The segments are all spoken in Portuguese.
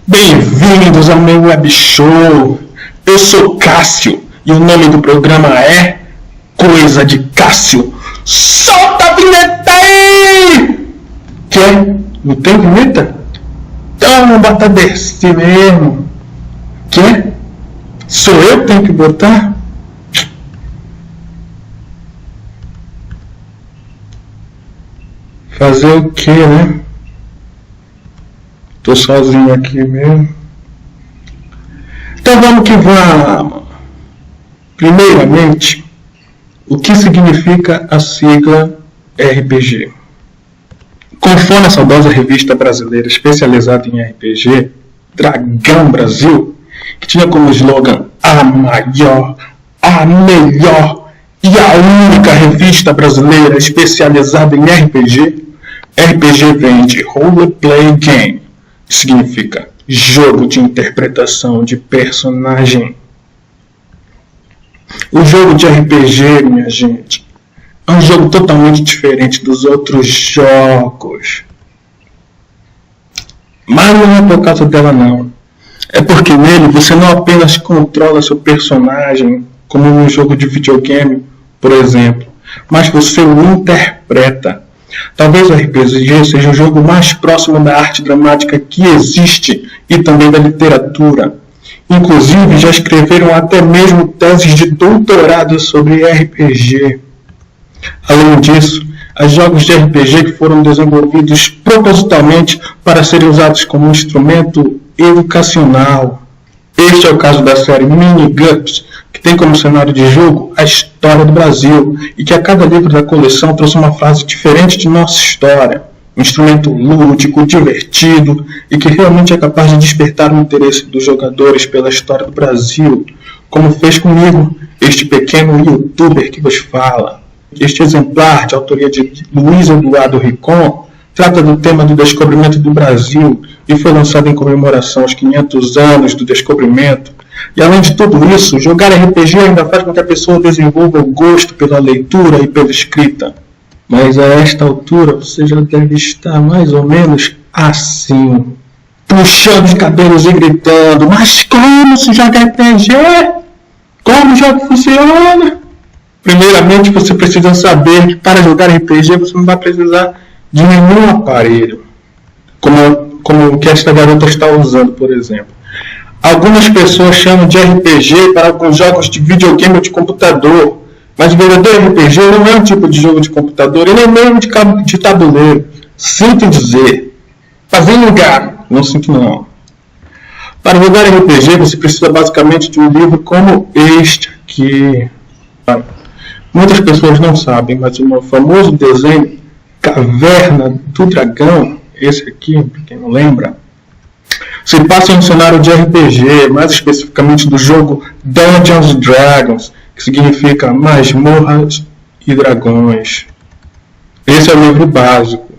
Bem-vindos ao meu web show. Eu sou Cássio e o nome do programa é Coisa de Cássio. Solta a vinheta aí! Quer? Não tem vinheta? Então bota desse mesmo. Quer? Sou eu que tenho que botar? Fazer o que, né? Tô sozinho aqui mesmo. Então vamos que vamos. Primeiramente, o que significa a sigla RPG? Conforme a saudosa revista brasileira especializada em RPG, Dragão Brasil, que tinha como slogan a maior, a melhor e a única revista brasileira especializada em RPG, RPG vem de Roleplay Game, que significa jogo de interpretação de personagem. O jogo de RPG, minha gente, é um jogo totalmente diferente dos outros jogos. Mas não é por causa dela não. É porque nele você não apenas controla seu personagem, como num jogo de videogame, por exemplo, mas você o interpreta. Talvez o RPG seja o jogo mais próximo da arte dramática que existe e também da literatura. Inclusive, já escreveram até mesmo teses de doutorado sobre RPG. Além disso, há jogos de RPG que foram desenvolvidos propositalmente para serem usados como instrumento educacional. Este é o caso da série Mini GURPS, que tem como cenário de jogo a história do Brasil e que a cada livro da coleção trouxe uma frase diferente de nossa história, um instrumento lúdico, divertido e que realmente é capaz de despertar o interesse dos jogadores pela história do Brasil, como fez comigo este pequeno youtuber que vos fala. Este exemplar, de autoria de Luiz Eduardo Ricon, trata do tema do descobrimento do Brasil e foi lançado em comemoração aos 500 anos do descobrimento. E além de tudo isso, jogar RPG ainda faz com que a pessoa desenvolva o gosto pela leitura e pela escrita. Mas a esta altura você já deve estar mais ou menos assim, puxando os cabelos e gritando: mas como se joga RPG? Como o jogo funciona? Primeiramente você precisa saber que para jogar RPG você não vai precisar de nenhum aparelho, como o que esta garota está usando, por exemplo. Algumas pessoas chamam de RPG para alguns jogos de videogame ou de computador, mas o verdadeiro RPG não é um tipo de jogo de computador, ele é mesmo de tabuleiro. Sinto dizer. Fazer lugar, não sinto não. Para jogar RPG você precisa basicamente de um livro como este aqui. Muitas pessoas não sabem, mas o meu famoso desenho Caverna do Dragão, esse aqui, para quem não lembra, se passa em um cenário de RPG, mais especificamente do jogo Dungeons & Dragons, que significa Masmorras e Dragões. Esse é o livro básico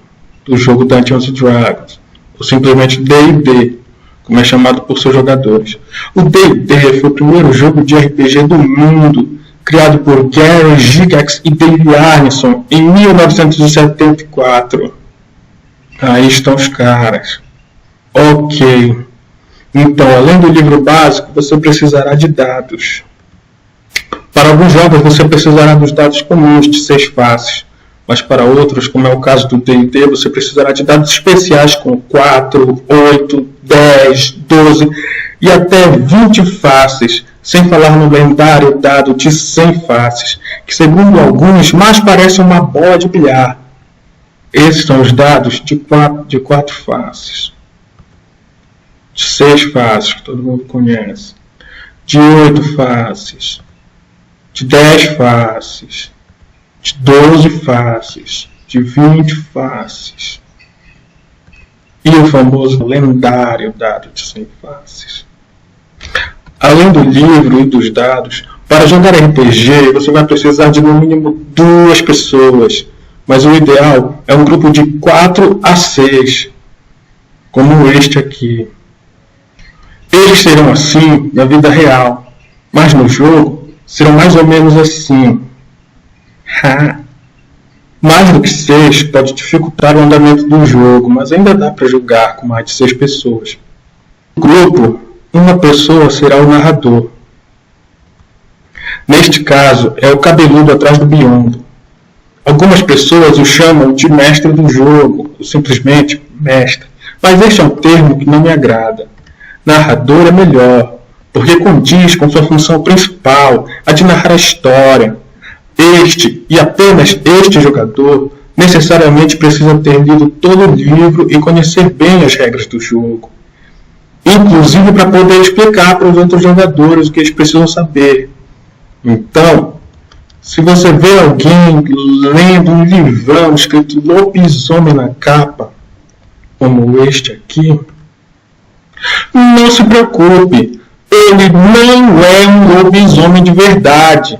do jogo Dungeons & Dragons, ou simplesmente D&D, como é chamado por seus jogadores. O D&D foi o primeiro jogo de RPG do mundo, criado por Gary Gygax e Dave Arneson em 1974. Aí estão os caras. Ok. Então, além do livro básico, você precisará de dados. Para alguns jogos, você precisará dos dados comuns de 6 faces. Mas para outros, como é o caso do D&D, você precisará de dados especiais com 4, 8, 10, 12 e até 20 faces, sem falar no lendário dado de 100 faces, que segundo alguns mais parece uma bola de bilhar. Esses são os dados de 4 faces, de 6 faces, que todo mundo conhece, de 8 faces, de 10 faces, de 12 faces, de 20 faces, e o famoso lendário dado de 100 faces. Além do livro e dos dados, para jogar RPG você vai precisar de no mínimo 2 pessoas, mas o ideal é um grupo de 4 a 6, como este aqui. Eles serão assim na vida real, mas no jogo serão mais ou menos assim. Mais do que 6 pode dificultar o andamento do jogo, mas ainda dá para jogar com mais de 6 pessoas. No grupo, uma pessoa será o narrador. Neste caso, é o cabeludo atrás do biombo. Algumas pessoas o chamam de mestre do jogo, ou simplesmente mestre, mas este é um termo que não me agrada. Narrador é melhor, porque condiz com sua função principal, a de narrar a história. Este, e apenas este jogador, necessariamente precisa ter lido todo o livro e conhecer bem as regras do jogo. Inclusive para poder explicar para os outros jogadores o que eles precisam saber. Então, se você vê alguém lendo um livrão escrito lobisomem na capa, como este aqui, não se preocupe, ele não é um lobisomem de verdade.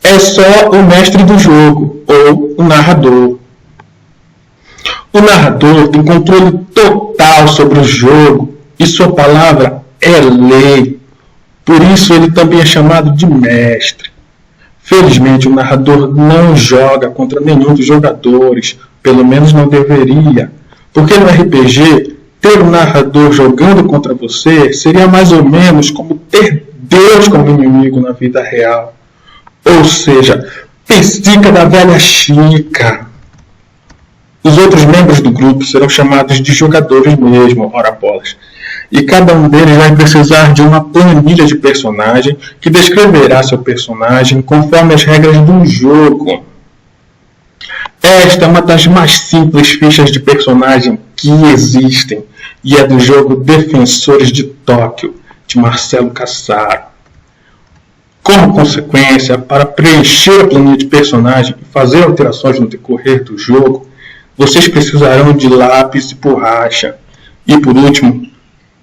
É só o mestre do jogo, ou o narrador. O narrador tem controle total sobre o jogo e sua palavra é lei. Por isso ele também é chamado de mestre. Felizmente o narrador não joga contra nenhum dos jogadores, pelo menos não deveria, porque no RPG, ter um narrador jogando contra você seria mais ou menos como ter Deus como inimigo na vida real. Ou seja, pesica da velha chica. Os outros membros do grupo serão chamados de jogadores mesmo, ora bolas. E cada um deles vai precisar de uma planilha de personagem que descreverá seu personagem conforme as regras do jogo. Esta é uma das mais simples fichas de personagem que existem e é do jogo Defensores de Tóquio, de Marcelo Cassaro. Como consequência, para preencher a planilha de personagem e fazer alterações no decorrer do jogo, vocês precisarão de lápis e borracha. E por último,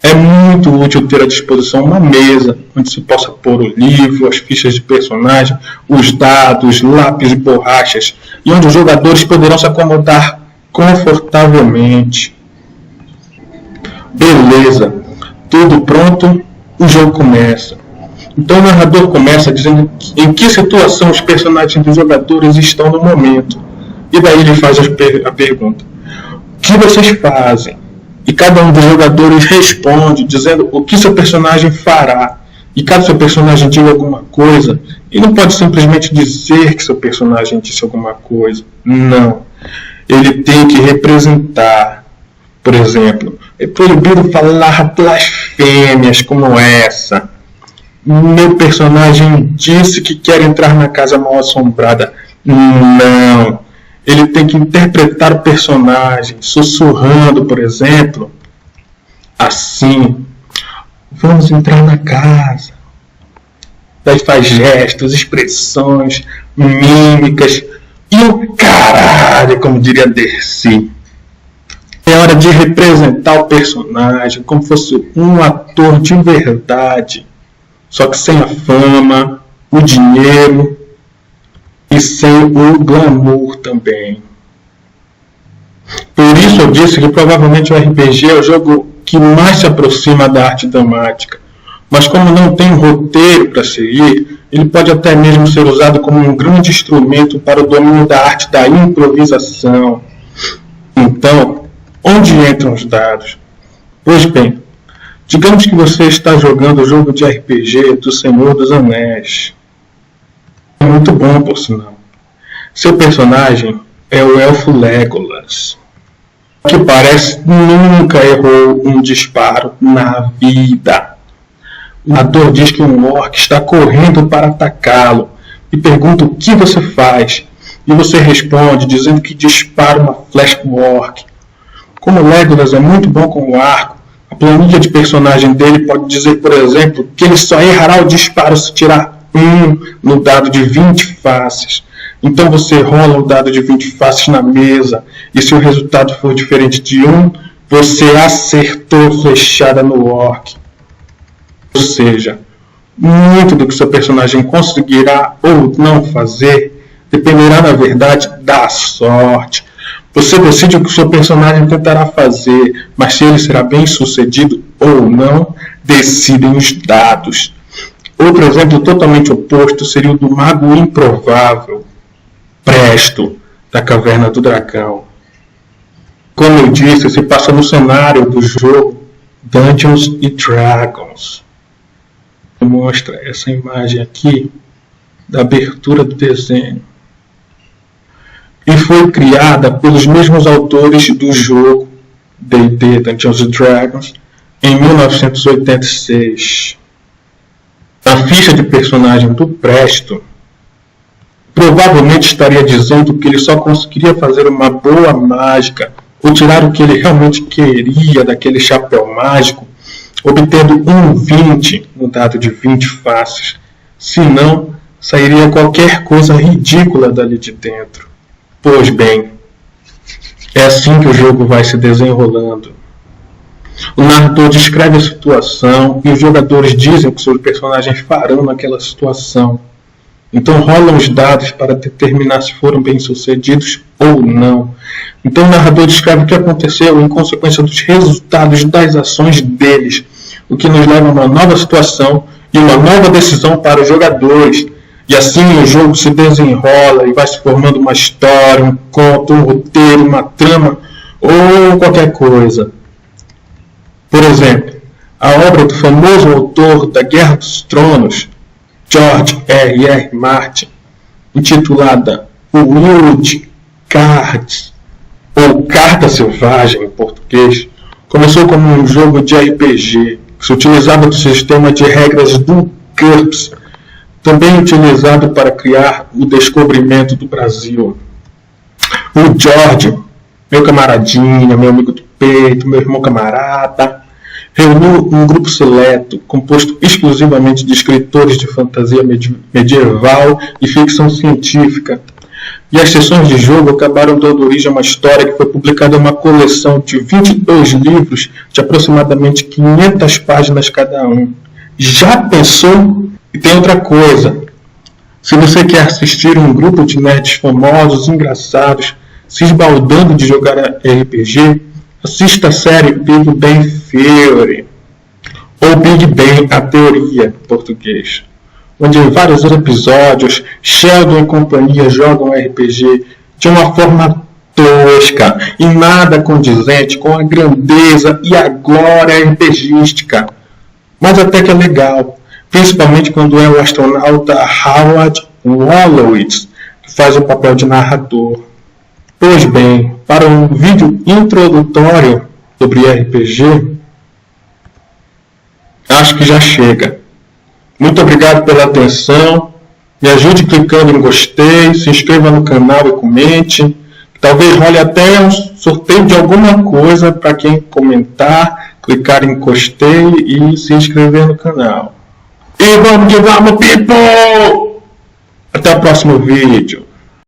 é muito útil ter à disposição uma mesa onde se possa pôr o livro, as fichas de personagem, os dados, lápis e borrachas, e onde os jogadores poderão se acomodar confortavelmente. Beleza, tudo pronto, o jogo começa. Então o narrador começa dizendo em que situação os personagens dos jogadores estão no momento. E daí ele faz a pergunta: o que vocês fazem? E cada um dos jogadores responde dizendo o que seu personagem fará. E caso seu personagem diga alguma coisa, ele não pode simplesmente dizer que seu personagem disse alguma coisa. Não. Ele tem que representar. Por exemplo, é proibido falar blasfêmias como essa. Meu personagem disse que quer entrar na casa mal assombrada. Não. Ele tem que interpretar o personagem, sussurrando, por exemplo, assim: vamos entrar na casa. Daí faz gestos, expressões, mímicas e o caralho, como diria Dercy. É hora de representar o personagem como fosse um ator de verdade, só que sem a fama, o dinheiro e sem o glamour também. Por isso eu disse que provavelmente o RPG é o jogo que mais se aproxima da arte dramática. Mas como não tem um roteiro para seguir, ele pode até mesmo ser usado como um grande instrumento para o domínio da arte da improvisação. Então, onde entram os dados? Pois bem, digamos que você está jogando o jogo de RPG do Senhor dos Anéis. É muito bom, por sinal. Seu personagem é o elfo Legolas, que parece nunca errou um disparo na vida. O narrador diz que um orc está correndo para atacá-lo e pergunta o que você faz. E você responde dizendo que dispara uma flecha para o orc. Como Legolas é muito bom com o arco, a planilha de personagem dele pode dizer, por exemplo, que ele só errará o disparo se tirar 1 no dado de 20 faces. Então você rola o dado de 20 faces na mesa, e se o resultado for diferente de 1, você acertou flechada no orc. Ou seja, muito do que seu personagem conseguirá ou não fazer dependerá, na verdade, da sorte. Você decide o que o seu personagem tentará fazer, mas se ele será bem sucedido ou não, decidem os dados. Outro exemplo totalmente oposto seria o do mago improvável, Presto, da Caverna do Dragão. Como eu disse, se passa no cenário do jogo Dungeons & Dragons. Mostra essa imagem aqui da abertura do desenho. E foi criada pelos mesmos autores do jogo D&D Dungeons & Dragons em 1986. A ficha de personagem do Preston provavelmente estaria dizendo que ele só conseguiria fazer uma boa mágica ou tirar o que ele realmente queria daquele chapéu mágico, obtendo um 20 no dado de 20 faces. Senão, sairia qualquer coisa ridícula dali de dentro. Pois bem, é assim que o jogo vai se desenrolando. O narrador descreve a situação e os jogadores dizem o que seus personagens farão naquela situação. Então rolam os dados para determinar se foram bem-sucedidos ou não. Então o narrador descreve o que aconteceu em consequência dos resultados das ações deles, o que nos leva a uma nova situação e uma nova decisão para os jogadores. E assim o jogo se desenrola e vai se formando uma história, um conto, um roteiro, uma trama ou qualquer coisa. Por exemplo, a obra do famoso autor da Guerra dos Tronos, George R.R. Martin, intitulada Wild Cards, ou Carta Selvagem em português, começou como um jogo de RPG, que se utilizava do sistema de regras do GURPS, também utilizado para criar o descobrimento do Brasil. O George, meu camaradinha, meu amigo do peito, meu irmão camarada, reuniu um grupo seleto, composto exclusivamente de escritores de fantasia medieval e ficção científica. E as sessões de jogo acabaram dando origem a uma história que foi publicada em uma coleção de 22 livros de aproximadamente 500 páginas cada um. Já pensou? E tem outra coisa. Se você quer assistir um grupo de nerds famosos, engraçados, se esbaldando de jogar RPG, assista a série Big Bang Theory, ou Big Bang, a teoria em português, onde em vários episódios Sheldon e companhia jogam RPG de uma forma tosca e nada condizente com a grandeza e a glória RPGística, mas até que é legal, principalmente quando é o astronauta Howard Wolowitz que faz o papel de narrador. Pois bem, para um vídeo introdutório sobre RPG, acho que já chega. Muito obrigado pela atenção. Me ajude clicando em gostei, se inscreva no canal e comente. Talvez role até um sorteio de alguma coisa para quem comentar, clicar em gostei e se inscrever no canal. E vamos que vamos, people! Até o próximo vídeo.